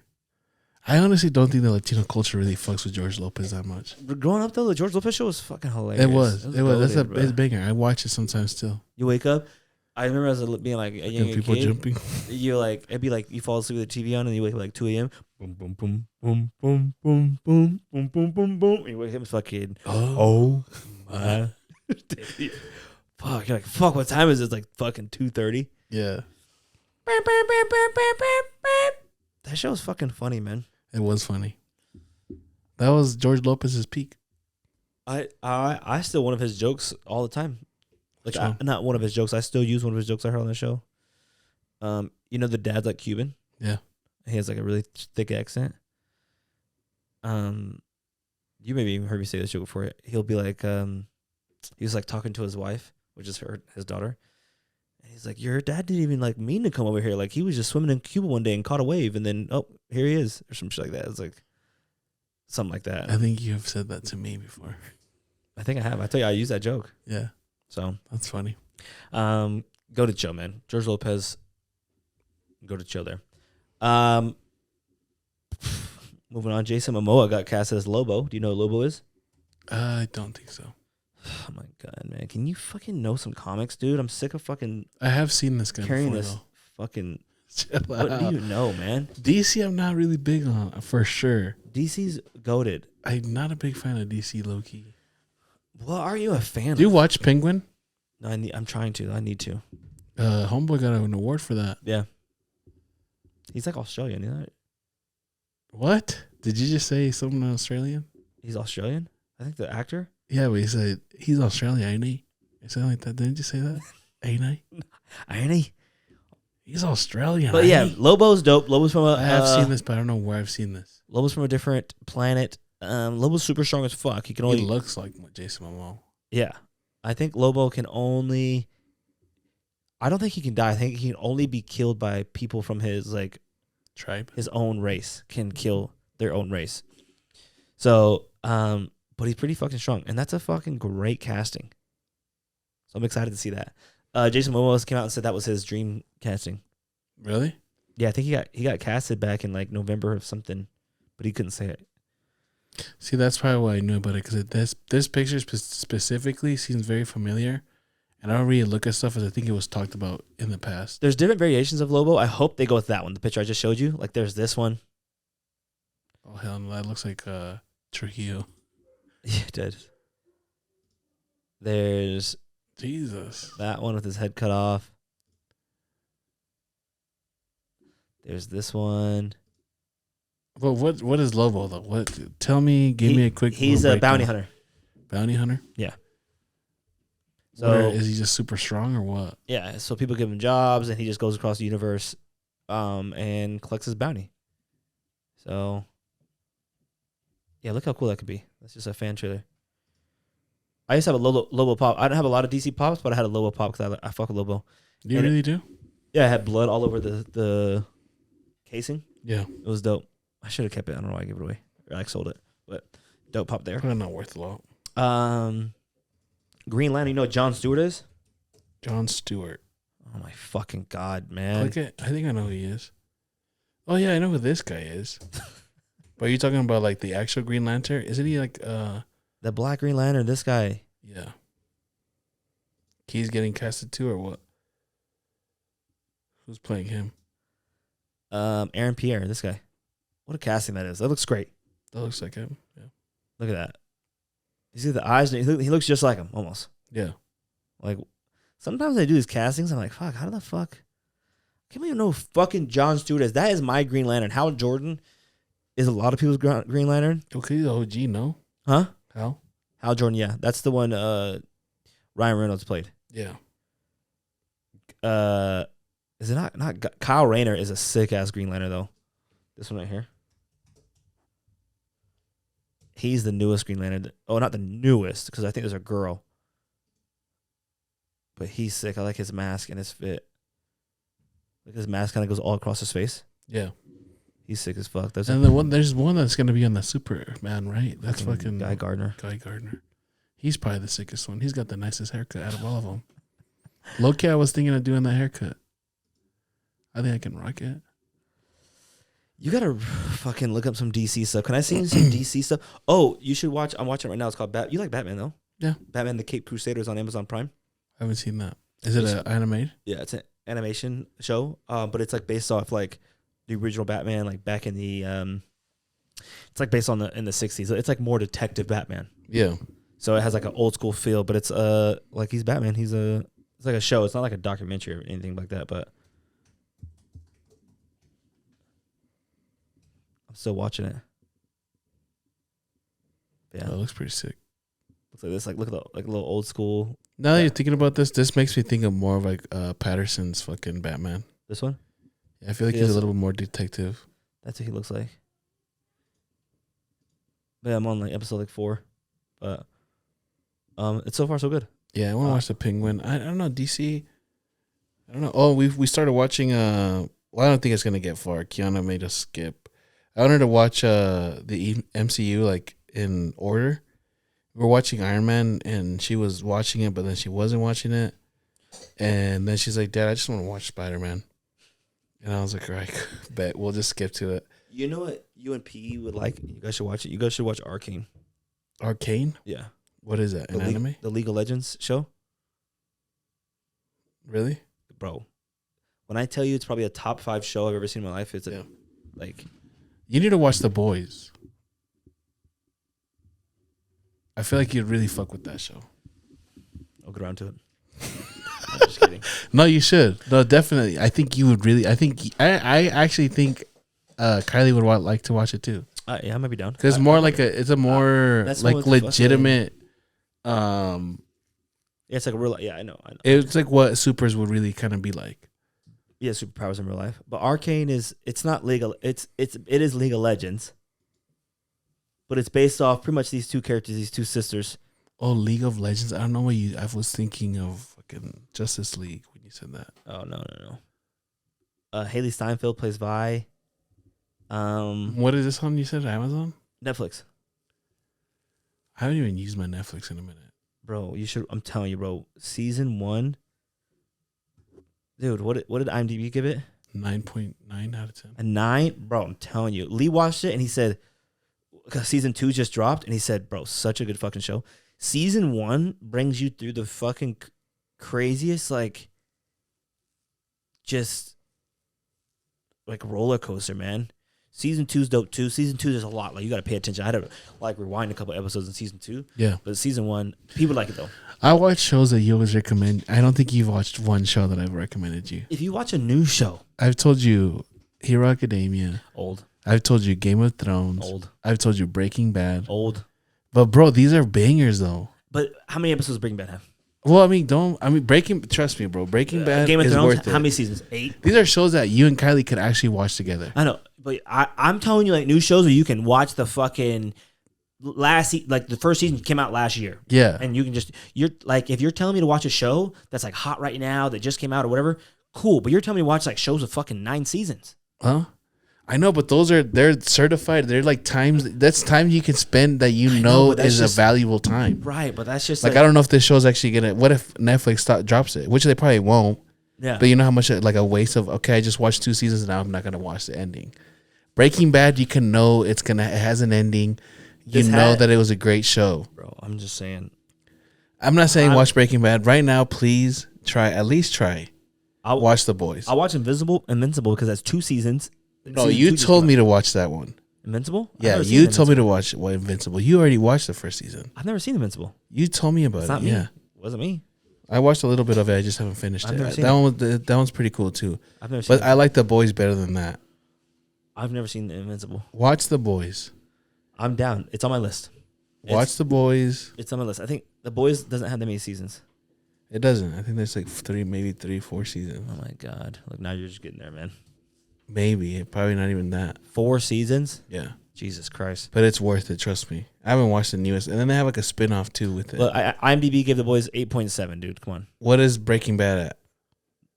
I honestly don't think the Latino culture really fucks with George Lopez that much. Growing up though, the George Lopez show was fucking hilarious. It was. That's goated, it's a banger. I watch it sometimes still. You wake up. I remember as being like a young People kid. jumping. You're like, it'd be like you fall asleep with the TV on and you wake up like 2 a.m. Boom, boom, boom, boom, boom, boom, boom, boom, boom, boom, boom. And you wake up fucking. Oh my. fuck. You're like, fuck. What time is it? It's like fucking 2:30. Yeah. That show is fucking funny, man. It was funny. That was George Lopez's peak. I still one of his jokes all the time. Like not one of his jokes. I still use one of his jokes I heard on the show. You know the dad's like Cuban. Yeah. He has like a really thick accent. You maybe even heard me say this joke before. He'll be like, he was like talking to his wife, which is his daughter. And he's like, your dad didn't even like mean to come over here. Like he was just swimming in Cuba one day and caught a wave, and then here he is, or some shit like that. It's like something like that. I think you've said that to me before. I think I have. I tell you, I use that joke. Yeah. So that's funny. Go to chill, man. George Lopez. Go to chill there. Moving on, Jason Momoa got cast as Lobo. Do you know what Lobo is? I don't think so. Oh my god, man! Can you fucking know some comics, dude? I'm sick of fucking. I have seen this guy carrying before, this though. fucking. Chill What out. do you know, man? DC, I'm not really big on for sure. DC's goated. I'm not a big fan of DC, low key. Well, are you a fan? Do you watch Penguin? No, I'm trying to. I need to. Homeboy got an award for that. Yeah. He's like Australian, you know? What? Did you just say something Australian? He's Australian? I think the actor? Yeah, but he said he's Australian, ain't he? Or something like that. Didn't you say that? Ain't I? Ain't he? He's Australian. But yeah, Lobo's dope. Lobo's from I have seen this, but I don't know where I've seen this. Lobo's from a different planet. Lobo's super strong as fuck. He can only He looks like Jason Momoa. Yeah. I think Lobo can only I don't think he can die. I think he can only be killed by people from his like tribe. His own race can kill their own race. So, but he's pretty fucking strong. And that's a fucking great casting. So I'm excited to see that. Jason Momoa came out and said that was his dream casting. Really? Yeah, I think he got casted back in like November of something, but he couldn't say it. See, that's probably why I knew about it, because this picture specifically seems very familiar, and I don't really look at stuff as I think it was talked about in the past. There's different variations of Lobo. I hope they go with that one. The picture I just showed you. Like there's this one. Oh hell no, that looks like Trujillo. Yeah, it did. There's Jesus. that one with his head cut off. There's this one. But what is Lobo though? What? Tell me. Give me a quick. He's a bounty hunter. Bounty hunter. Yeah. So is he just super strong or what? Yeah. So people give him jobs, and he just goes across the universe, and collects his bounty. So. Yeah, look how cool that could be. That's just a fan trailer. I used to have a Lobo pop. I don't have a lot of DC pops, but I had a Lobo pop because I fuck with Lobo. You really do? Yeah, I had blood all over the casing. Yeah. It was dope. I should have kept it. I don't know why I gave it away. Or I sold it. But dope pop there. Probably not worth a lot. Green Lantern, you know what Jon Stewart is? Jon Stewart. Oh my fucking god, man. Okay, I think I know who he is. Oh yeah, I know who this guy is. But are you talking about like the actual Green Lantern? Isn't he like the Black Green Lantern, this guy. Yeah. He's getting casted too or what? Who's playing him? Aaron Pierre, this guy. What a casting that is. That looks great. That looks like him. Yeah. Look at that. You see the eyes? He looks just like him, almost. Yeah. Like, sometimes I do these castings, I'm like, fuck, how the fuck? I can't even know who fucking Jon Stewart is. That is my Green Lantern. Hal Jordan is a lot of people's Green Lantern. Okay, the OG, no? Huh? Hal Jordan, yeah. That's the one Ryan Reynolds played. Yeah. Is it not Kyle Rayner is a sick ass Green Lantern though. This one right here. He's the newest Green Lantern. Oh, not the newest, because I think there's a girl. But he's sick. I like his mask and his fit. Like his mask kind of goes all across his face. Yeah. He's sick as fuck. There's one that's gonna be on the Superman, right? That's fucking Guy Gardner. He's probably the sickest one. He's got the nicest haircut out of all of them. Low-key, I was thinking of doing that haircut. I think I can rock it. You gotta fucking look up some DC stuff. Can I see some DC stuff? Oh, you should watch. I'm watching it right now. It's called You like Batman though? Yeah. Batman: The Caped Crusaders on Amazon Prime. I haven't seen that. Is it an animated? Yeah, it's an animation show. But it's like based off like the original Batman, like back in the it's like based on in the 60s. It's like more detective Batman. Yeah. So it has like an old school feel, but it's like he's Batman. It's like a show. It's not like a documentary or anything like that, but I'm still watching it. Yeah, That looks pretty sick. looks like this. Like look at the like a little old school. Now that you're thinking about this makes me think of more of like Patterson's fucking Batman. This one. Yeah, I feel like he's a little bit more detective. That's what he looks like. But yeah, I'm on like episode like 4, but it's so far so good. Yeah, I want to watch the Penguin. I don't know, DC. I don't know. Oh, we started watching. Well, I don't think it's gonna get far. Kiana made us skip. I wanted to watch the MCU like in order. We were watching Iron Man, and she was watching it, but then she wasn't watching it. And then she's like, "Dad, I just want to watch Spider-Man." And I was like, "All right, bet we'll just skip to it." You know what you and P would like? You guys should watch it. You guys should watch Arcane. Arcane? Yeah. What is that? An anime? The League of Legends show. Really? Bro, when I tell you it's probably a top 5 show I've ever seen in my life, it's like You need to watch The Boys. I feel like you'd really fuck with that show. I'll get around to it. I'm just kidding. No, you should. No, definitely. I think you would really. I actually think Kylie would like to watch it too. Yeah, I might be down. Because it's a more that's like what legitimate. Yeah, it's like a real. Yeah, I know. It's like what supers would really kind of be like. Yeah, superpowers in real life. But Arcane it's not legal. It is League of Legends. But it's based off pretty much these two characters, these two sisters. Oh, League of Legends. I don't know what I was thinking of fucking Justice League when you said that. Oh no. Haley Steinfeld plays Vi. What is this on? You said Amazon? Netflix. I haven't even used my Netflix in a minute. Bro, you should. I'm telling you, bro. Season 1. Dude, what did IMDb give it? 9.9 out of 10. A 9, bro. I'm telling you. Lee watched it and he said, season 2 just dropped, and he said, bro, such a good fucking show. Season 1 brings you through the fucking craziest, like, just like roller coaster, man. Season 2's dope too. Season 2, there's a lot. Like, you got to pay attention. I had to like rewind a couple episodes in season 2. Yeah. But season 1, people like it though. I watch shows that you always recommend. I don't think you've watched one show that I've recommended you. If you watch a new show, I've told you Hero Academia. Old. I've told you Game of Thrones. Old. I've told you Breaking Bad. Old. But bro, these are bangers though. But how many episodes does Breaking Bad have? Well, trust me, bro. Breaking Bad Game of is Thrones, worth it. how many seasons? 8? These are shows that you and Kylie could actually watch together. I know, but I'm telling you, like, new shows where you can watch the fucking like the first season came out last year. Yeah. And you can you're like, if you're telling me to watch a show that's like hot right now that just came out or whatever, cool. But you're telling me to watch like shows with fucking 9 seasons. Huh? I know, but they're certified. They're like that's time you can spend that is a valuable time. Right, but that's just like I don't know if this show's actually gonna. What if Netflix drops it? Which they probably won't. Yeah. But you know how much like a waste of. Okay, I just watched 2 seasons and now I'm not gonna watch the ending. Breaking Bad, you can know it has an ending. You know that it was a great show, bro. I'm just saying. I'm not saying watch Breaking Bad right now. Please try. I'll watch The Boys. I'll watch Invincible because that's 2 seasons. No, you told me to watch that one. Invincible? Yeah, you told me to watch Invincible. You already watched the first season. I've never seen Invincible. You told me about it's it. Not me. Yeah, it wasn't me. I watched a little bit of it. I just haven't finished it. That one's pretty cool too. I've never seen. But I like The Boys better than that. I've never seen Invincible. Watch The Boys. I'm down. It's on my list. Watch The Boys. It's on my list. I think The Boys doesn't have that many seasons. It doesn't. I think there's like 4 seasons. Oh my god! Look, now you're just getting there, man. Maybe. Probably not even that. 4 seasons? Yeah. Jesus Christ. But it's worth it, trust me. I haven't watched the newest. And then they have like a spin-off too with it. Look, IMDb gave The Boys 8.7, dude. Come on. What is Breaking Bad at?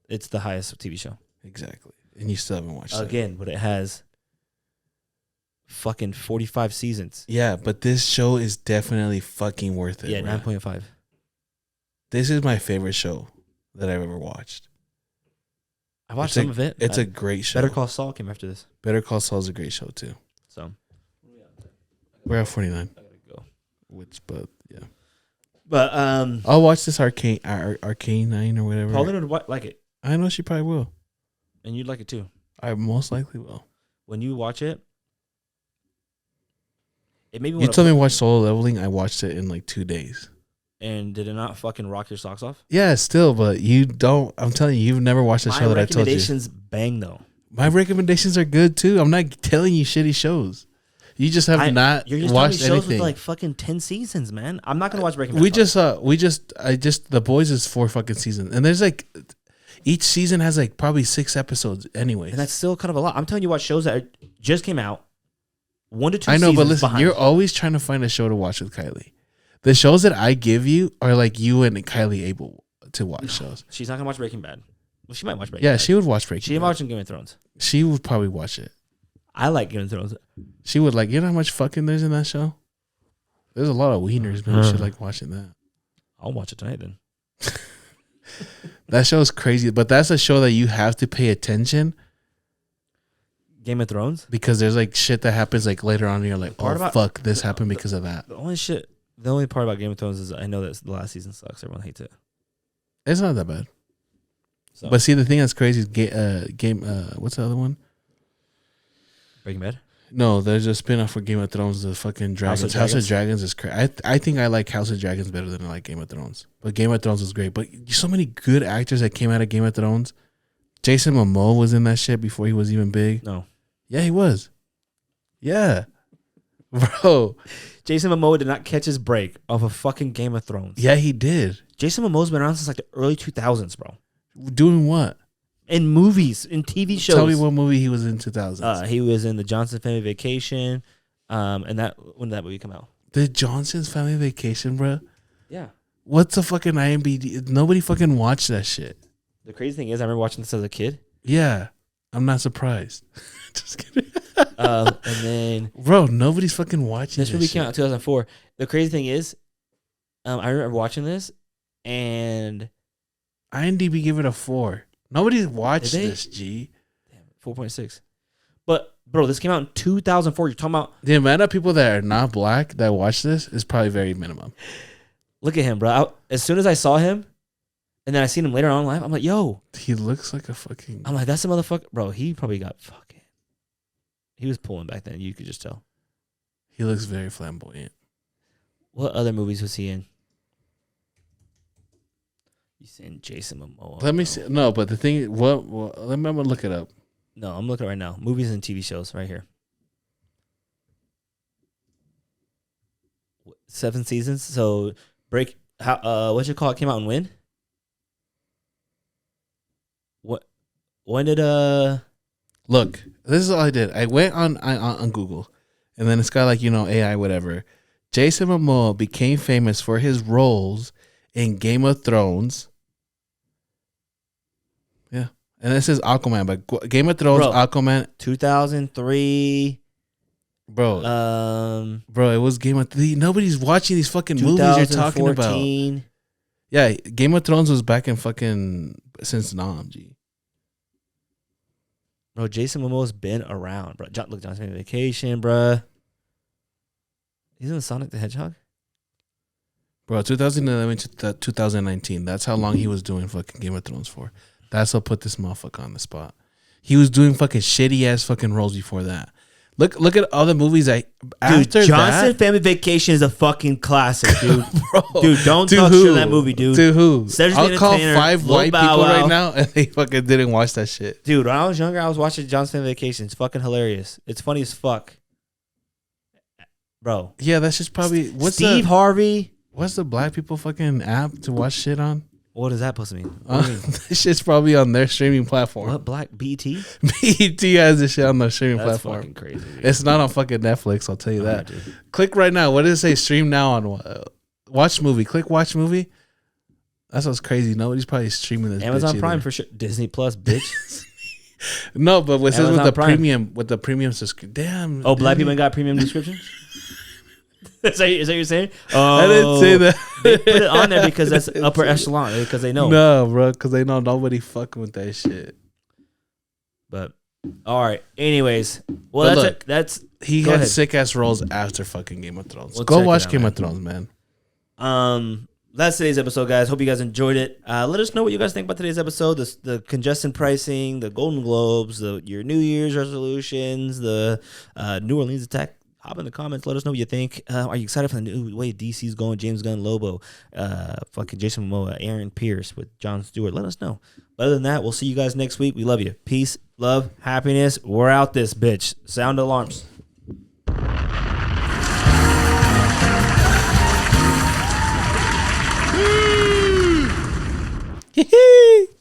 It's the highest TV show. Exactly. And you still haven't watched it. Again, but it has fucking 45 seasons. Yeah, but this show is definitely fucking worth it. Yeah, 9.5. This is my favorite show that I've ever watched. I watched some of it. It's a great show. Better Call Saul came after this. Better Call Saul is a great show too. So we're at 49. I gotta go. But yeah. But I'll watch this Arcane 9 or whatever. Paulina would like it. I know she probably will. And you'd like it too. I most likely will. When you watch it, It made me You wanna told me to watch Solo Leveling. I watched it in like 2 days. And did it not fucking rock your socks off? Yeah, still, but you don't. I'm telling you, you've never watched the show that I told you. My recommendations bang though. My recommendations are good too. I'm not telling you shitty shows. You just have not you're just watched shows anything. with like fucking 10 seasons, man. I'm not gonna watch Breaking Bad. The Boys is 4 fucking seasons, and there's like each season has like probably 6 episodes anyway. And that's still kind of a lot. I'm telling you what shows that just came out. 1 to 2 I know, seasons but listen, behind. you're always trying to find a show to watch with Kylie. The shows that I give you are like you and Kylie able to watch shows. She's not gonna watch Breaking Bad. Well, she might watch Breaking Bad. Yeah, she would watch Breaking She ain't Bad. watching Game of Thrones. She would probably watch it. I like Game of Thrones. She would like. You know how much fucking there's in that show? There's a lot of wieners. Maybe she like watching that. I'll watch it tonight then. That show is crazy, but that's a show that you have to pay attention. Game of Thrones? Because there's like shit that happens like later on and you're like, Part oh about- fuck, this happened because of that. The only part about Game of Thrones is I know that the last season sucks. Everyone hates it. It's not that bad. So, But see, the thing that's crazy is what's the other one? Breaking Bad? No, there's a spin-off for Game of Thrones, the fucking Dragons. House of Dragons is crazy. I think I like House of Dragons better than I like Game of Thrones. But Game of Thrones is great. But so many good actors that came out of Game of Thrones. Jason Momoa was in that shit before he was even big. No. Yeah, he was. Yeah. Bro. Jason Momoa did not catch his break off of fucking Game of Thrones. Yeah, he did. Jason Momoa's been around since like the early 2000s, bro. Doing what? In movies, in TV shows. Tell me what movie he was in 2000s. He was in the Johnson Family Vacation. And when did that movie come out? The Johnson's Family Vacation, bro. Yeah. What's a fucking IMDb? Nobody fucking watched that shit. The crazy thing is, I remember watching this as a kid. Yeah. I'm not surprised. Just kidding. And then... Bro, nobody's fucking watching this movie came out in 2004. The crazy thing is, I remember watching this, and... IMDb gave it a 4. Nobody's watched Did they? this, G. Damn, 4.6. But, bro, this came out in 2004. You're talking about... The amount of people that are not black that watch this is probably very minimum. Look at him, bro. As soon as I saw him, and then I seen him later on in life, I'm like, yo. He looks like a fucking... I'm like, that's a motherfucker. Bro, he probably got fucking... He was pulling back then. You could just tell. He looks very flamboyant. What other movies was he in? You saying Jason Momoa? Let me see. No, but the thing... What? Let me look it up. No, I'm looking right now. Movies and TV shows right here. 7 seasons. So what's it called? Came out in when? When did Look, this is all I did. I went on Google, and then it's got like, AI, whatever. Jason Momoa became famous for his roles in Game of Thrones. Yeah. And this is Aquaman, but Game of Thrones, Bro, Aquaman. 2003. Bro, it was Game of Thrones. Nobody's watching these fucking movies you're talking about. 2014. Yeah, Game of Thrones was back in fucking since Nam, G. Bro, Jason Momoa's been around, bro. Look, Johnson Vacation, bro. He's in Sonic the Hedgehog? Bro, 2011 to 2019. That's how long he was doing fucking Game of Thrones for. That's what put this motherfucker on the spot. He was doing fucking shitty ass fucking roles before that. Look at all the movies after Johnson that. Family Vacation is a fucking classic, dude. Bro, Dude, don't to talk who? shit on that movie, dude. To who? Cedric the I'll call Entertainer, 5 Lil white Bow people Wow. right now, and they fucking didn't watch that shit. Dude, when I was younger, I was watching Johnson Family Vacation. It's fucking hilarious. It's funny as fuck. Bro. Yeah, that's just probably Steve Harvey. What's the black people fucking app to watch shit on? What does that supposed to mean? What do you mean? This shit's probably on their streaming platform. What, Black BT? BET has this shit on their streaming That's platform. fucking crazy, dude. It's not on fucking Netflix, I'll tell you that. Dude. Click right now. What does it say? Stream now on watch movie. Click watch movie. That's what's crazy. Nobody's probably streaming this. Amazon bitch Prime either. for sure. Disney Plus, bitch. No, but what says with Amazon the Prime. premium subscription. Damn. Oh, black Disney. people ain't got premium descriptions? Is that what you're saying? I didn't say that. They put it on there because that's upper echelon. Because they know. No, bro, because they know nobody fucking with that shit. But all right. Anyways, well, But that's look, he go had ahead. sick ass roles after fucking Game of Thrones. We'll Go check it watch out, Game man. of Thrones, man. That's today's episode, guys. Hope you guys enjoyed it. Let us know what you guys think about today's episode. The congestion pricing, the Golden Globes, your New Year's resolutions, the New Orleans attack hop in the comments. Let us know what you think. Are you excited for the new way DC's going? James Gunn, Lobo, fucking Jason Momoa, Aaron Pierce with Jon Stewart. Let us know. But other than that, we'll see you guys next week. We love you. Peace, love, happiness. We're out this bitch. Sound alarms. Hee